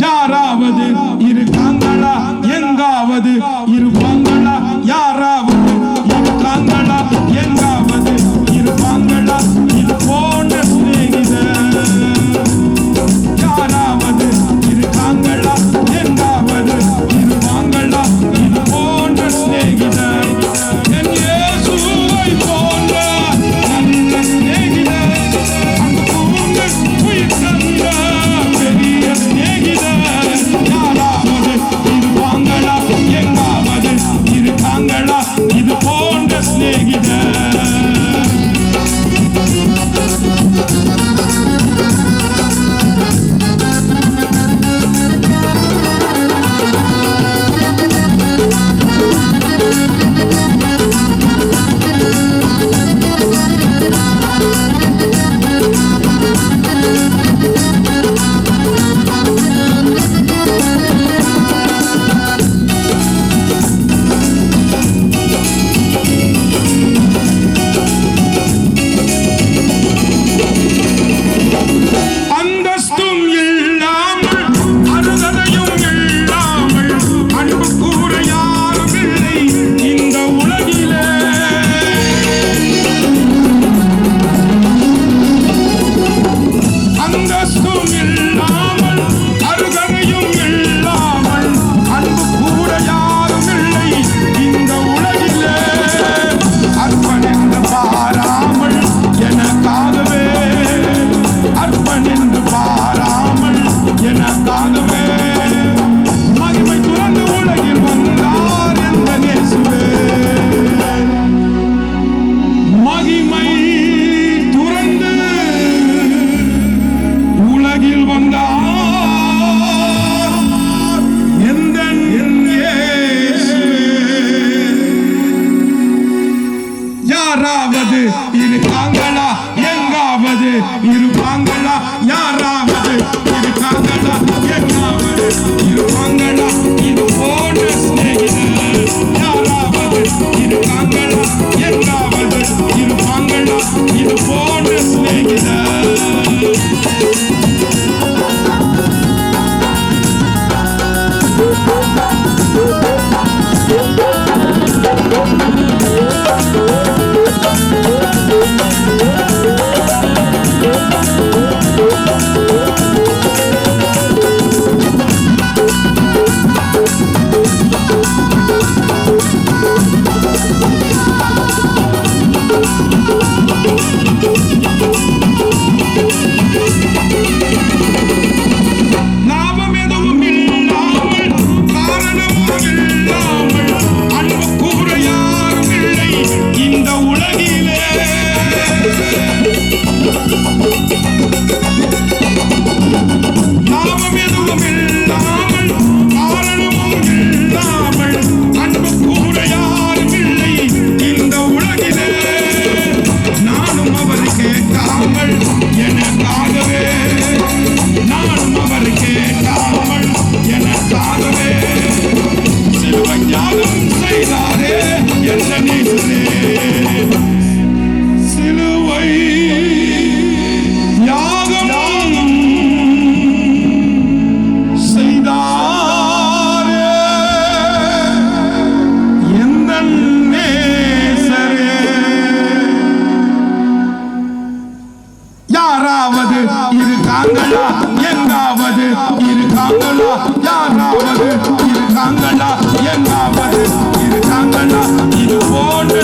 யாராவது இருக்காங்களா? எங்காவது இருப்பாங்களா? யாராவது இருக்காங்களா? எங்காவது இருப்பாங்களா? இது போன்ற சிநேகிதர் யாராவது இருக்காங்களா? எங்காவது இருப்பாங்களா? இது போன்ற சிநேகிதர் என் இயேசுவை போன்ற நல்ல சிநேகிதர் அன்புங்க உயிர் தந்த பெரிய சிநேகிதர் யாராவது இருப்பாங்களா? எங்காவது இருக்காங்களா? இது போன்ற சிநேகிதர் யாராவது இருக்காங்களா? எங்காவது இருப்பாங்களா? யாராவது இருக்காங்களா? எங்காவது இருப்பாங்களா? இது போன்ற சிநேகிதர் யாராவது இருக்காங்களா? எங்காவது இருப்பாங்களா? இது போன்ற சிநேகிதர் யாராவது இருக்காங்களா? எங்காவது இருக்காங்களா? யாராவது இருக்காங்களா? எங்காவது இருக்காங்களா? இது போன்ற